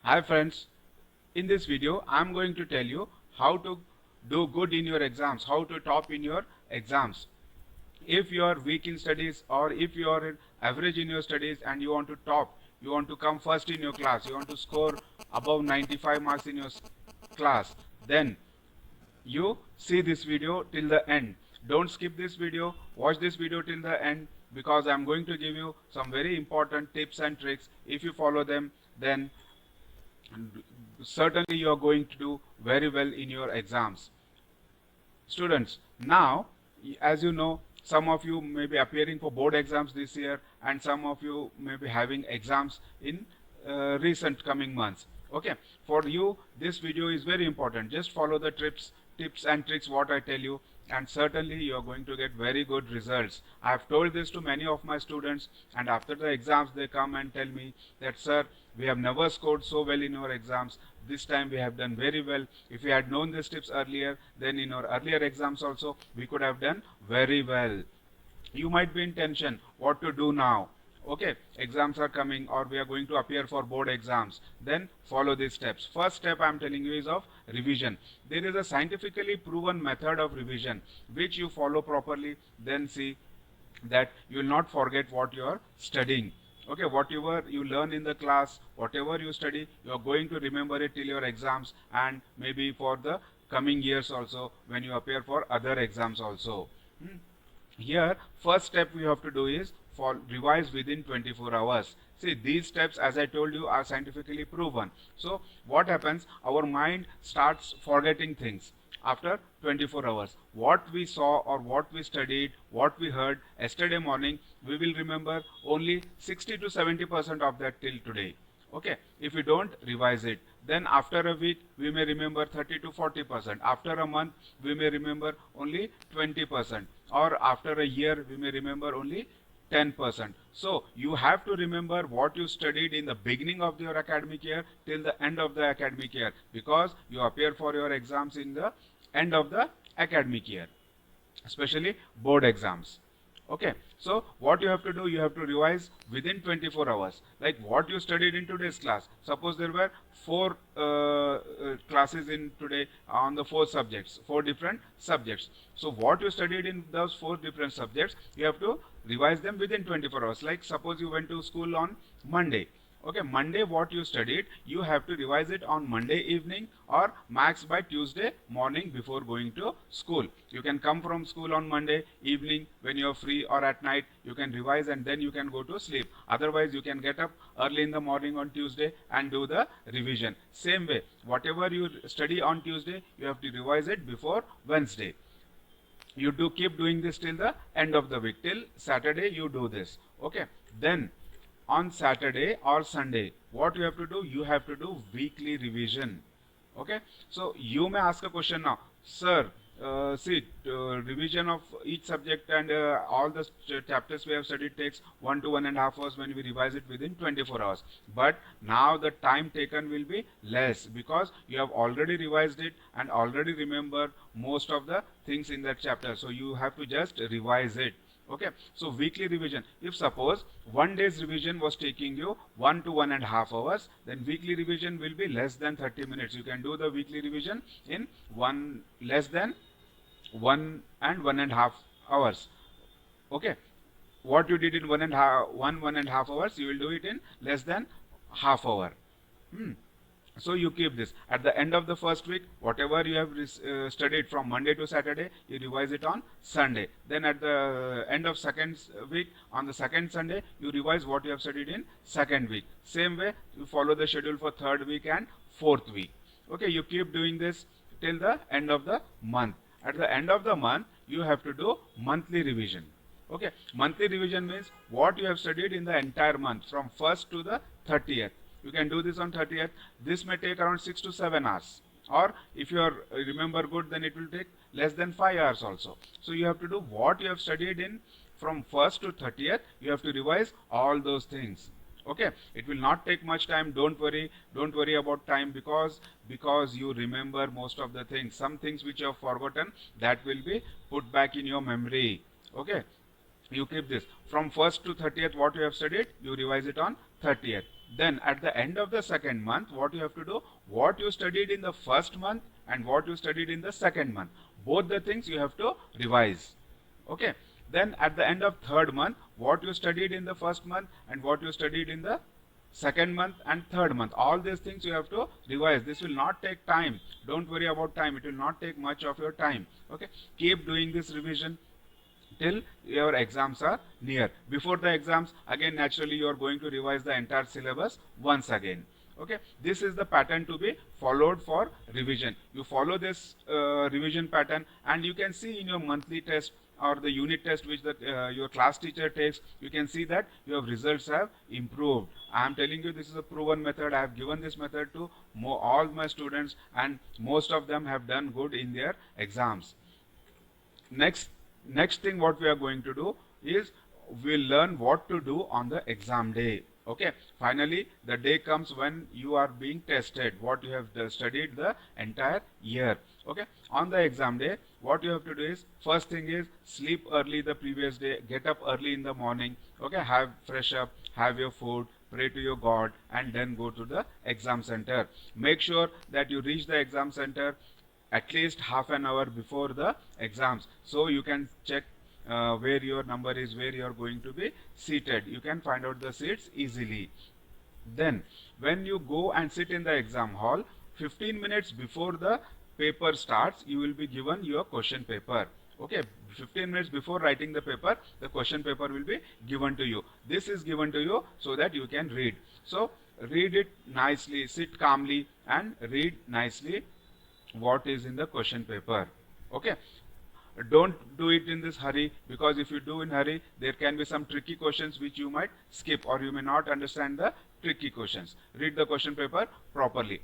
Hi friends, in this video I am going to tell you how to do good in your exams, how to top in your exams. If you are weak in studies or if you are average in your studies and you want to top, you want to come first in your class, you want to score above 95 marks in your class, then you see this video till the end. Don't skip this video, watch this video till the end because I am going to give you some very important tips and tricks. If you follow them, then certainly you are going to do very well in your exams. Students, now as you know, some of you may be appearing for board exams this year and some of you may be having exams in recent coming months. Okay, for you this video is very important. Just follow the tips and tricks what I tell you, and certainly you are going to get very good results. I have told this to many of my students, and after the exams they come and tell me that, sir, we have never scored so well in our exams. This time we have done very well. If we had known these tips earlier, then in our earlier exams also we could have done very well. You might be in tension what to do now. Okay, exams are coming or we are going to appear for board exams. Then follow these steps. First step I am telling you is of revision. There is a scientifically proven method of revision which you follow properly, then see that you will not forget what you are studying. Okay, whatever you learn in the class, whatever you study, you are going to remember it till your exams and maybe for the coming years also when you appear for other exams also. Here, first step we have to do is for revise within 24 hours. See, these steps, as I told you, are scientifically proven. So, what happens? Our mind starts forgetting things after 24 hours. What we saw or what we studied, what we heard yesterday morning, we will remember only 60 to 70% of that till today. Okay, if we don't revise it, then after a week we may remember 30 to 40%. After a month we may remember only 20%, or after a year we may remember only 10%. So you have to remember what you studied in the beginning of your academic year till the end of the academic year, because you appear for your exams in the end of the academic year, especially board exams. Okay, so what you have to do, you have to revise within 24 hours, like what you studied in today's class. Suppose there were four classes in today on the four different subjects. So what you studied in those four different subjects, you have to revise them within 24 hours. Like suppose you went to school on Monday. Okay, Monday what you studied, you have to revise it on Monday evening or max by Tuesday morning before going to school. You can come from school on Monday evening when you are free, or at night you can revise and then you can go to sleep. Otherwise you can get up early in the morning on Tuesday and do the revision. Same way, whatever you study on Tuesday, you have to revise it before Wednesday. You do keep doing this till the end of the week, till Saturday you do this. Okay, then on Saturday or Sunday, what you have to do, you have to do weekly revision. Okay, so you may ask a question now, sir, see, revision of each subject and all the chapters we have studied takes 1 to 1.5 hours when we revise it within 24 hours. But now the time taken will be less because you have already revised it and already remember most of the things in that chapter. So you have to just revise it. Okay, so weekly revision. If suppose one day's revision was taking you 1 to 1.5 hours, then weekly revision will be less than 30 minutes. You can do the weekly revision in less than 1.5 hours. Okay, what you did in 1.5 hours, you will do it in less than half hour. So you keep this. At the end of the first week, whatever you have studied from Monday to Saturday, you revise it on Sunday. Then at the end of second week, on the second Sunday, you revise what you have studied in second week. Same way, you follow the schedule for third week and fourth week. Okay, you keep doing this till the end of the month. At the end of the month, you have to do monthly revision. Okay, monthly revision means what you have studied in the entire month from 1st to the 30th. You can do this on 30th. This may take around 6 to 7 hours, or if you are remember good, then it will take less than 5 hours also. So you have to do what you have studied in from 1st to 30th. You have to revise all those things. Okay, it will not take much time. Don't worry about time, because you remember most of the things. Some things which you have forgotten, that will be put back in your memory. Okay, you keep this from 1st to 30th. What you have studied, you revise it on 30th. Then at the end of the second month, what you have to do, what you studied in the first month and what you studied in the second month, both the things you have to revise. Okay. Then at the end of third month, what you studied in the first month and what you studied in the second month and third month, all these things you have to revise. This will not take time. Don't worry about time. It will not take much of your time. Okay. Keep doing this revision till your exams are near. Before the exams, again naturally you are going to revise the entire syllabus once again. Okay, this is the pattern to be followed for revision. You follow this revision pattern, and you can see in your monthly test or the unit test which your class teacher takes, you can see that your results have improved. I am telling you, this is a proven method. I have given this method to all my students, and most of them have done good in their exams. Next thing what we are going to do is we'll learn what to do on the exam day. Okay, finally the day comes when you are being tested, what you have studied the entire year. Okay, on the exam day, what you have to do is, first thing is sleep early the previous day, get up early in the morning. Okay, have fresh up, have your food, pray to your God, and then go to the exam center. Make sure that you reach the exam center at least half an hour before the exams, so you can check where your number is, where you are going to be seated. You can find out the seats easily. Then when you go and sit in the exam hall, 15 minutes before the paper starts, you will be given your question paper. Okay, 15 minutes before writing the paper, the question paper will be given to you. This is given to you so that you can read. So read it nicely, sit calmly and read nicely what is in the question paper. Okay, don't do it in this hurry, because if you do in hurry, there can be some tricky questions which you might skip, or you may not understand the tricky questions. Read the question paper properly.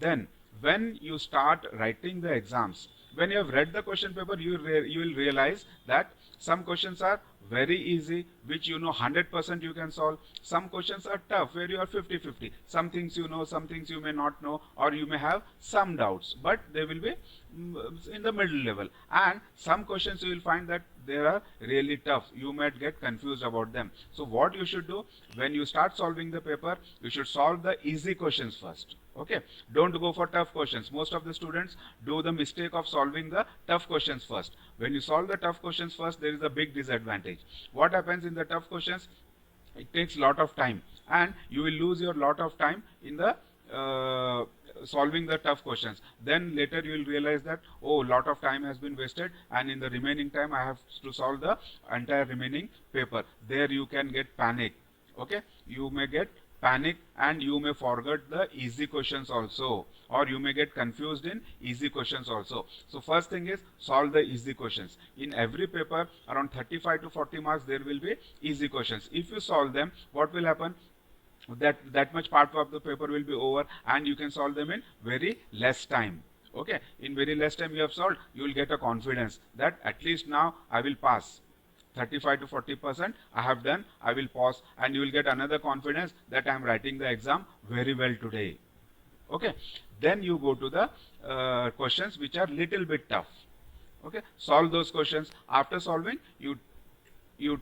Then when you start writing the exams, when you have read the question paper, you will realize that some questions are very easy, which you know 100% you can solve. Some questions are tough, where you are 50-50. Some things you know, some things you may not know, or you may have some doubts, but they will be in the middle level. And some questions you will find that they are really tough. You might get confused about them. So what you should do, when you start solving the paper, you should solve the easy questions first. Okay, don't go for tough questions. Most of the students do the mistake of solving the tough questions first. When you solve the tough questions first, there is a big disadvantage. What happens in the tough questions? It takes lot of time, and you will lose your lot of time in the solving the tough questions. Then later you will realize that, oh, lot of time has been wasted, and in the remaining time I have to solve the entire remaining paper. There you can get panic. Okay, you may get panic, and you may forget the easy questions also, or you may get confused in easy questions also. So first thing is solve the easy questions. In every paper, around 35 to 40 marks, there will be easy questions. If you solve them, what will happen? That much part of the paper will be over, and you can solve them in very less time. Okay, in very less time you have solved, you will get a confidence that at least now I will pass. 35 to 40% I have done, I will pause, and you will get another confidence that I am writing the exam very well today. Okay, then you go to the questions which are little bit tough. Okay, solve those questions. After solving, you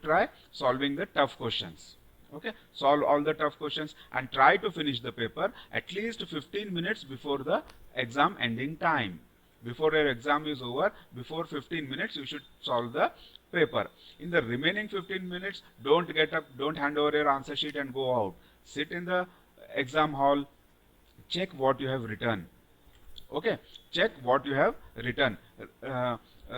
try solving the tough questions. Okay, solve all the tough questions and try to finish the paper at least 15 minutes before the exam ending time. Before your exam is over, before 15 minutes you should solve the paper. In the remaining 15 minutes, don't get up, don't hand over your answer sheet and go out. Sit in the exam hall, check what you have written. Okay, check what you have written.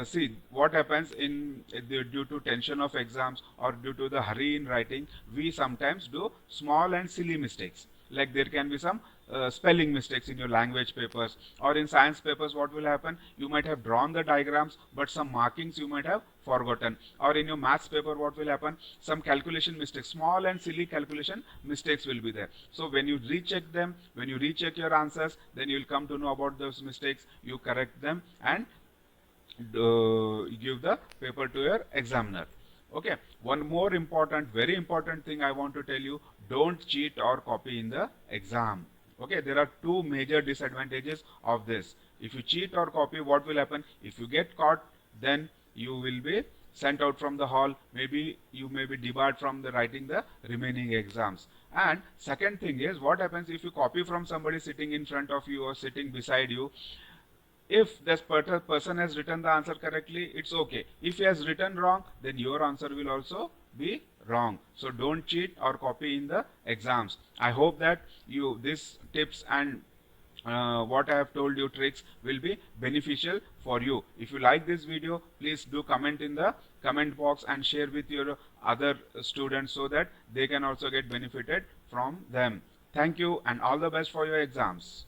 See what happens due to tension of exams or due to the hurry in writing, we sometimes do small and silly mistakes. Like there can be some spelling mistakes in your language papers, or in science papers. What will happen? You might have drawn the diagrams, but some markings you might have forgotten. Or in your maths paper, what will happen? Some calculation mistakes, small and silly calculation mistakes will be there. So when you recheck them, when you recheck your answers, then you will come to know about those mistakes. You correct them and give the paper to your examiner. Okay, one more important, very important thing I want to tell you: don't cheat or copy in the exam. Okay, there are two major disadvantages of this. If you cheat or copy, what will happen? If you get caught, then you will be sent out from the hall, maybe you may be debarred from the writing the remaining exams. And second thing is, what happens if you copy from somebody sitting in front of you or sitting beside you? If this person has written the answer correctly, it's okay. If he has written wrong, then your answer will also be wrong. So don't cheat or copy in the exams. I hope that you these tips and what I have told you tricks will be beneficial for you. If you like this video, please do comment in the comment box and share with your other students so that they can also get benefited from them. Thank you and all the best for your exams.